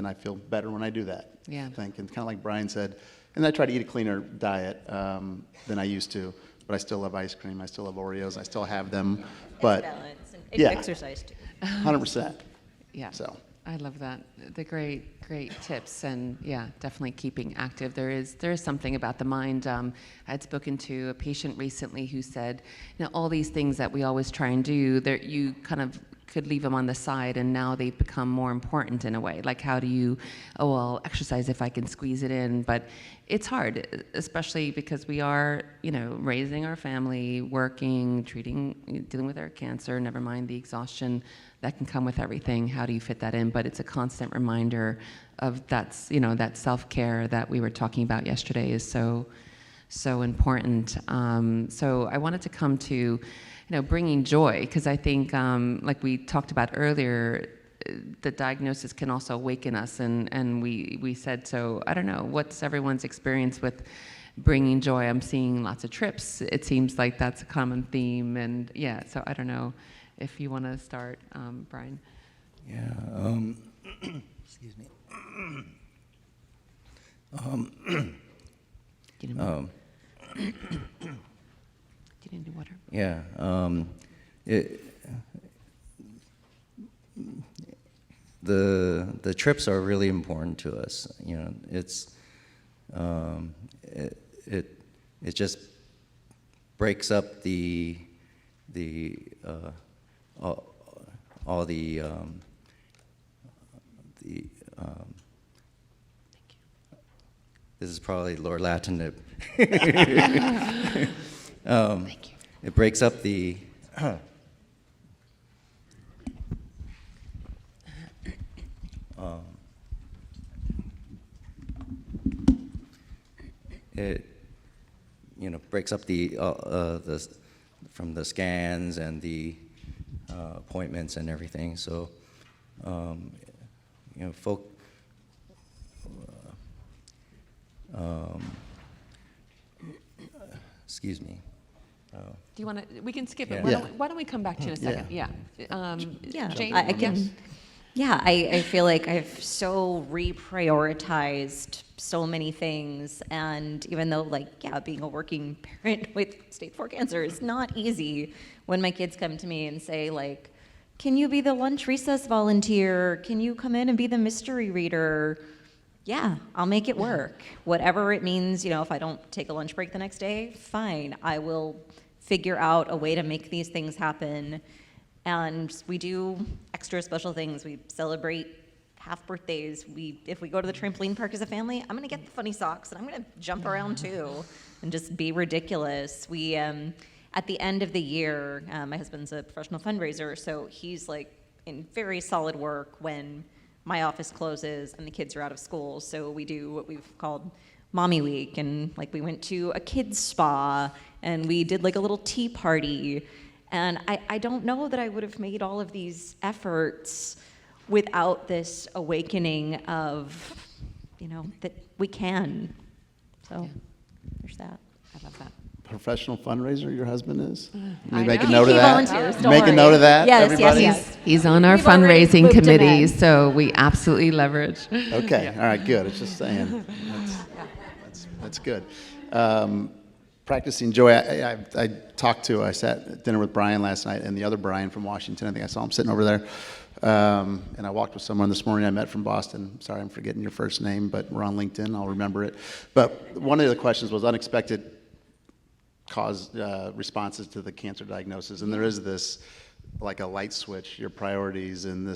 I feel better when I do that. Yeah. I think, and kind of like Brian said, and I try to eat a cleaner diet than I used to, but I still love ice cream. I still love Oreos. I still have them, but balance and yeah, exercise too. 100%. Yeah. So. I love that. The great tips, and yeah, definitely keeping active. There is something about the mind. I had spoken to a patient recently who said, all these things that we always try and do, you kind of could leave them on the side, and now they've become more important in a way. Like, how do you, exercise if I can squeeze it in, but it's hard, especially because we are, raising our family, working, dealing with our cancer, never mind the exhaustion that can come with everything. How do you fit that in? But it's a constant reminder of that self-care that we were talking about yesterday is so so important. So I wanted to come to, bringing joy, because I think, like we talked about earlier, the diagnosis can also awaken us, and we said, so I don't know, what's everyone's experience with bringing joy? I'm seeing lots of trips. It seems like that's a common theme, and yeah, so I don't know if you want to start, Brian. Yeah. Excuse me. Get him. Get into water. Yeah. The trips are really important to us. It's it just breaks up all the this is probably Lord Latin. Thank you. It breaks up the it breaks up the from the scans and the appointments and everything. So folk. Excuse me. Do you want to? We can skip it. Yeah. Why don't we come back to you in a second? Yeah. Yeah, Jane, I can. yes. Yeah, I feel like I've so reprioritized so many things, and even though, being a working parent with stage 4 cancer is not easy, when my kids come to me and say, can you be the lunch recess volunteer? Can you come in and be the mystery reader? Yeah, I'll make it work. Whatever it means, if I don't take a lunch break the next day, fine. I will figure out a way to make these things happen. And we do extra special things. We celebrate half birthdays. If we go to the trampoline park as a family, I'm gonna get the funny socks and I'm gonna jump around too and just be ridiculous. We, at the end of the year, my husband's a professional fundraiser, so he's in very solid work when my office closes and the kids are out of school. So we do what we've called Mommy Week, and we went to a kids spa and we did a little tea party. And I don't know that I would have made all of these efforts without this awakening of, that we can. So there's that. I love that. Professional fundraiser, your husband is? I Make a know. note of He that. volunteers, don't Make a worry. note of that, Yes, everybody? yes. He's on our We've already fundraising looped him committee, in. so we absolutely leverage. Okay, all right, good. It's just saying. That's good. Practicing joy. I sat at dinner with Brian last night, and the other Brian from Washington. I think I saw him sitting over there. And I walked with someone this morning I met from Boston. Sorry, I'm forgetting your first name, but we're on LinkedIn. I'll remember it. But one of the questions was unexpected responses to the cancer diagnosis, and there is this a light switch, your priorities, and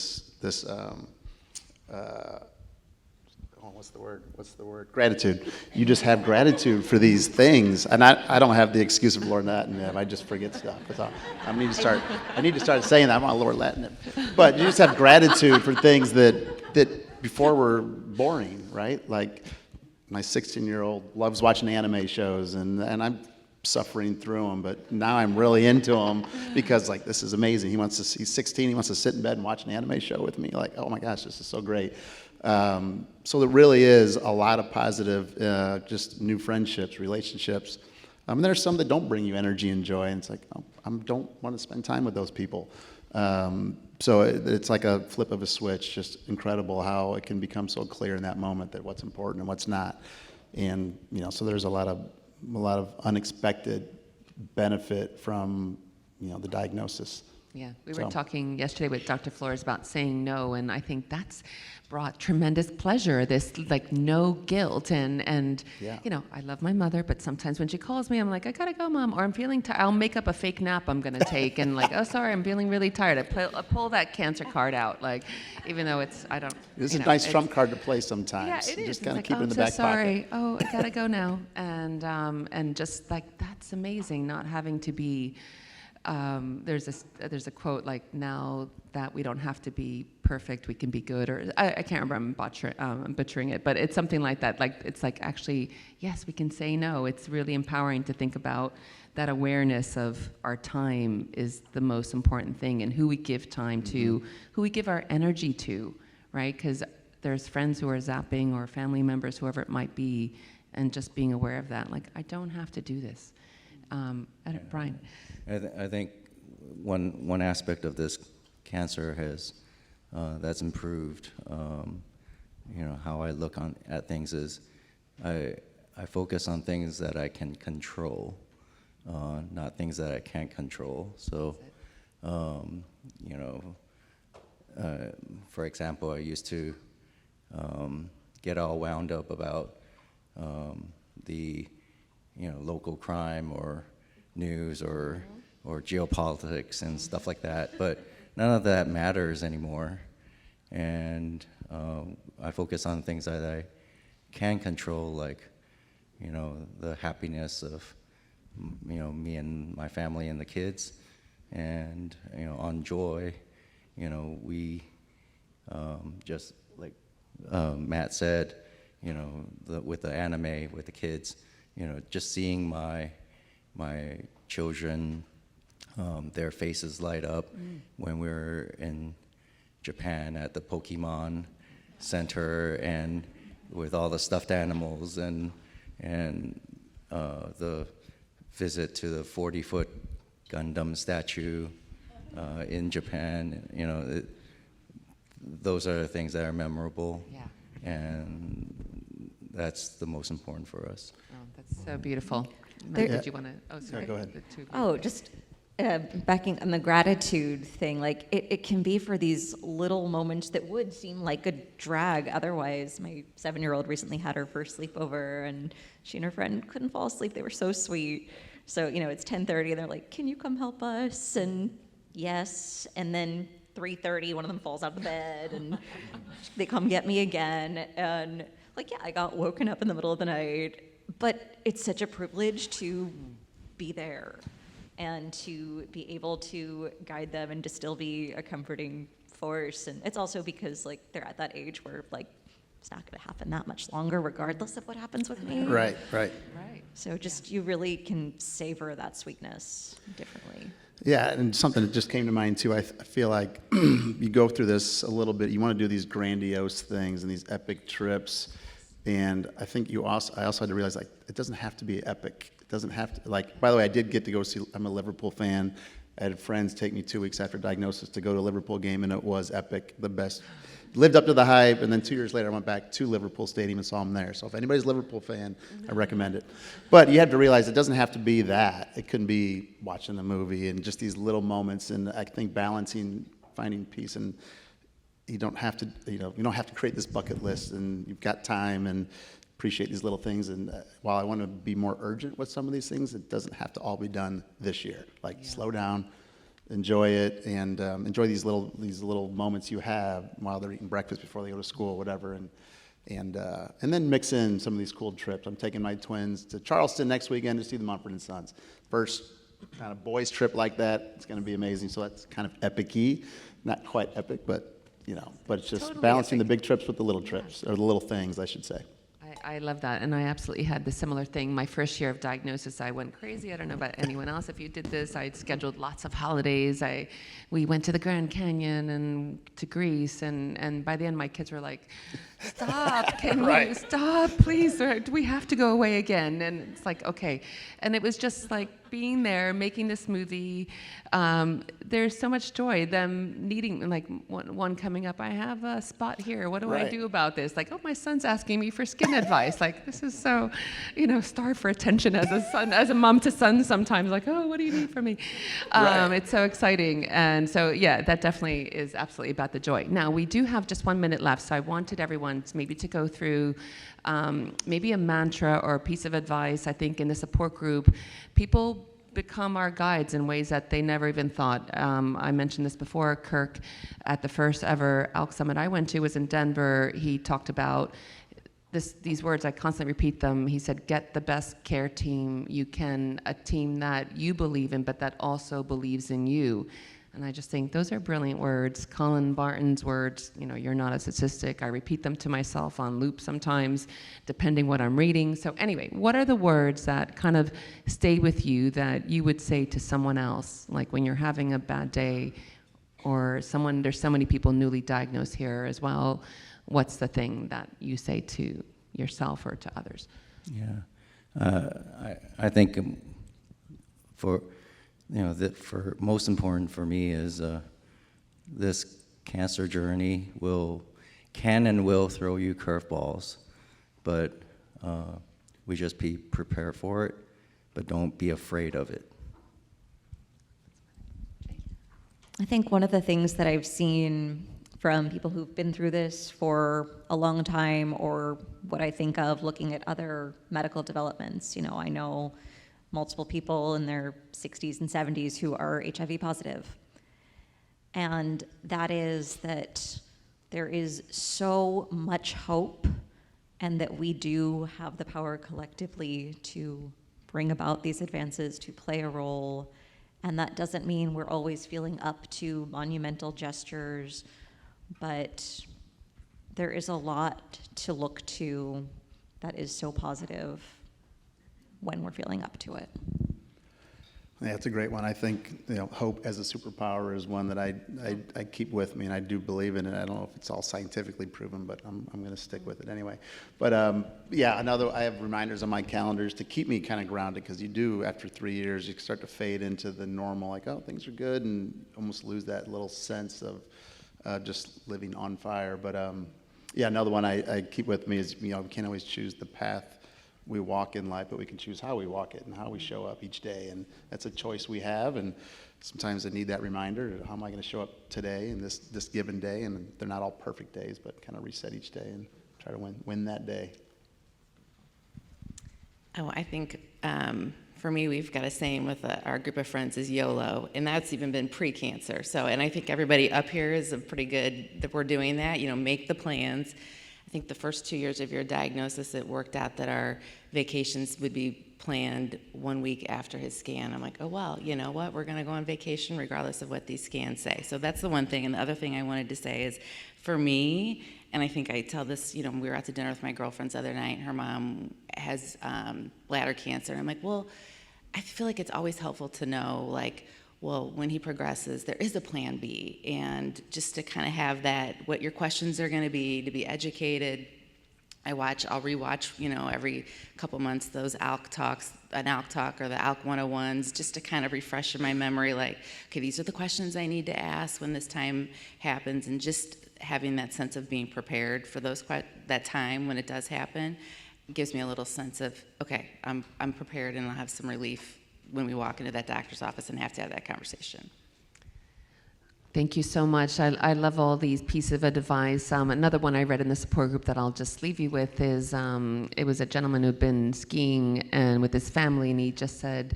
what's the word? Gratitude. You just have gratitude for these things, and I don't have the excuse of Lord Latin. I just forget stuff. I need to start saying that. I'm on Lord Latin. But you just have gratitude for things that before were boring, right? Like my 16-year-old loves watching anime shows, and I'm suffering through them, but now I'm really into them because this is amazing. He's 16, he wants to sit in bed and watch an anime show with me. Oh my gosh, this is so great. So there really is a lot of positive, just new friendships, relationships. There's some that don't bring you energy and joy, and it's I don't want to spend time with those people. So it's like a flip of a switch, just incredible how it can become so clear in that moment that what's important and what's not. And, so there's a lot of unexpected benefit from, the diagnosis. Yeah, we were talking yesterday with Dr. Flores about saying no, and I think that's brought tremendous pleasure, this no guilt, and Yeah. I love my mother, but sometimes when she calls me, I'm like, I gotta go, Mom, or I'm feeling tired. I'll make up a fake nap I'm gonna take, and oh, sorry, I'm feeling really tired. I pull that cancer card out, even though it's, I don't. It's a nice trump card to play sometimes. Yeah, it is. Just kind of It's keep it in the I'm back so sorry. pocket. Oh, I gotta go now, and just that's amazing, not having to be. There's a quote now that we don't have to be perfect, we can be good, or I can't remember, I'm butchering it, but it's something like that. Like, it's like, actually, yes, we can say no. It's really empowering to think about that awareness of our time is the most important thing, and who we give time to, who we give our energy to, right? Because there's friends who are zapping, or family members, whoever it might be, and just being aware of that. Like, I don't have to do this. Brian. I think one aspect of this cancer has that's improved. How I look at things is I focus on things that I can control, not things that I can't control. So, for example, I used to get all wound up about the local crime or news or geopolitics and stuff like that, but none of that matters anymore. And I focus on things that I can control, like the happiness of me and my family and the kids, and on joy. We just like Matt said, with the anime with the kids, just seeing my children, their faces light up when we were in Japan at the Pokemon Center, and with all the stuffed animals, and the visit to the 40-foot Gundam statue in Japan. Those are the things that are memorable, and that's the most important for us. Oh, that's so beautiful. There- Did you want to? Oh, sorry. Yeah, go ahead. The two of you. Oh, just backing on the gratitude thing, like it can be for these little moments that would seem like a drag otherwise. My 7-year-old recently had her first sleepover, and she and her friend couldn't fall asleep. They were so sweet. So, it's 10:30, and they're like, "Can you come help us?" And yes, and then 3:30, one of them falls out of the bed, and they come get me again. And I got woken up in the middle of the night, but it's such a privilege to be there and to be able to guide them and to still be a comforting force. And it's also because they're at that age where it's not going to happen that much longer, regardless of what happens with me. Right. Right. So just you really can savor that sweetness differently. Yeah, and something that just came to mind too. I feel like you go through this a little bit. You want to do these grandiose things and these epic trips, and I think I also had to realize it doesn't have to be epic. It doesn't have to By the way, I did get to go see. I'm a Liverpool fan. I had friends take me 2 weeks after diagnosis to go to a Liverpool game, and it was epic. The best. Lived up to the hype, and then 2 years later, I went back to Liverpool Stadium and saw them there. So if anybody's a Liverpool fan, I recommend it. But you have to realize it doesn't have to be that. It can be watching a movie and just these little moments. And I think balancing, finding peace, and you don't have to, you don't have to create this bucket list. And you've got time, and appreciate these little things. And while I want to be more urgent with some of these things, it doesn't have to all be done this year. Slow down. Enjoy it, and enjoy these little moments you have while they're eating breakfast before they go to school, whatever, and then mix in some of these cool trips. I'm taking my twins to Charleston next weekend to see the Mumford and Sons. First kind of boys trip like that. It's going to be amazing. So that's kind of epic-y, not quite epic, but it's just Totally balancing epic. the big trips with the little trips, or the little things, I should say. I love that, and I absolutely had the similar thing. My first year of diagnosis, I went crazy. I don't know about anyone else. If you did this, I'd scheduled lots of holidays. We went to the Grand Canyon and to Greece, and by the end, my kids were like, "Stop! Can you stop, please? Or do we have to go away again?" And it's like, okay. And it was just like being there, making the smoothie. There's so much joy. Them needing, one coming up, "I have a spot here. What do I Right. do about this?" Oh, my son's asking me for skin advice. This is so, starved for attention as a mom to son sometimes. "Oh, what do you need from me?" Right. It's so exciting. And so, yeah, that definitely is absolutely about the joy. Now, we do have just 1 minute left, so I wanted everyone maybe to go through maybe a mantra or a piece of advice. I think in the support group, people become our guides in ways that they never even thought. I mentioned this before. Kirk, at the first ever ALK Summit I went to, was in Denver. He talked about these words. I constantly repeat them. He said, "Get the best care team you can, a team that you believe in, but that also believes in you." And I just think those are brilliant words. Colin Barton's words, you know, you're not a statistic. I repeat them to myself on loop sometimes, depending what I'm reading. So anyway, what are the words that kind of stay with you that you would say to someone else, like when you're having a bad day, or someone, there's so many people newly diagnosed here as well. What's the thing that you say to yourself or to others? Yeah, I think for, you know, for most important for me is this cancer journey can and will throw you curveballs, but we just be prepared for it, but don't be afraid of it. I think one of the things that I've seen from people who've been through this for a long time, or what I think of looking at other medical developments, you know, I know multiple people in their 60s and 70s who are HIV positive. And that is that there is so much hope, and that we do have the power collectively to bring about these advances, to play a role. And that doesn't mean we're always feeling up to monumental gestures, but there is a lot to look to that is so positive when we're feeling up to it. Yeah, it's a great one. I think, you know, hope as a superpower is one that I keep with me, and I do believe in it. I don't know if it's all scientifically proven, but I'm going to stick with it anyway. But yeah, I have reminders on my calendars to keep me kind of grounded, because you do, after 3 years, you start to fade into the normal, like, oh, things are good, and almost lose that little sense of just living on fire. But yeah, another one I keep with me is, you know, we can't always choose the path we walk in life, but we can choose how we walk it and how we show up each day. And that's a choice we have. And sometimes I need that reminder, how am I going to show up today in this given day? And they're not all perfect days, but kind of reset each day and try to win that day. Oh, I think for me, we've got a saying with our group of friends is YOLO, and that's even been pre-cancer. So, and I think everybody up here is pretty good that we're doing that. You know, make the plans. I think the first 2 years of your diagnosis, it worked out that our vacations would be planned 1 week after his scan. I'm like, oh, well, you know what? We're going to go on vacation regardless of what these scans say. So that's the one thing. And the other thing I wanted to say is, for me, and I think I tell this, you know, we were out to dinner with my girlfriends the other night, and her mom has bladder cancer. And I'm like, well, I feel like it's always helpful to know, like, well, when he progresses, there is a plan B, and just to kind of have that, what your questions are going to be educated. I'll rewatch, you know, every couple months those ALK talks, an ALK talk or the ALK 101s, just to kind of refresh in my memory, like, okay, these are the questions I need to ask when this time happens, and just having that sense of being prepared for that time when it does happen gives me a little sense of, okay, I'm prepared, and I'll have some relief when we walk into that doctor's office and have to have that conversation. Thank you so much. I love all these pieces of advice. Another one I read in the support group that I'll just leave you with is, it was a gentleman who'd been skiing and with his family, and he just said,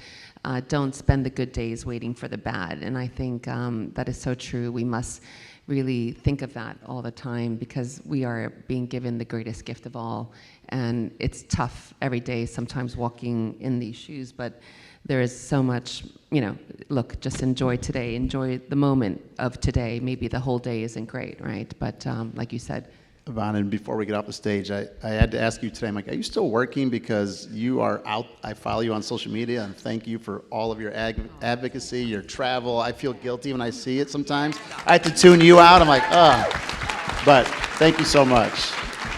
don't spend the good days waiting for the bad. And I think that is so true. We must really think of that all the time, because we are being given the greatest gift of all. And it's tough every day, sometimes walking in these shoes, but there is so much, you know, look, just enjoy today, enjoy the moment of today. Maybe the whole day isn't great, right? But like you said. Yvonne, and before we get off the stage, I had to ask you today, I'm like, are you still working? Because you are out, I follow you on social media, and thank you for all of your advocacy, your travel. I feel guilty when I see it sometimes. I have to tune you out. I'm like, oh. But thank you so much.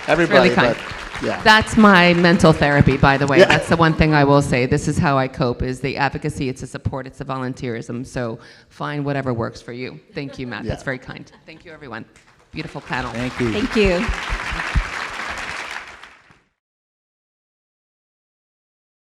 Everybody. Really kind. But, yeah. That's my mental therapy, by the way. Yeah. That's the one thing I will say. This is how I cope, is the advocacy, it's the support, it's the volunteerism. So find whatever works for you. Thank you, Matt. Yeah. That's very kind. Thank you, everyone. Beautiful panel. Thank you. Thank you.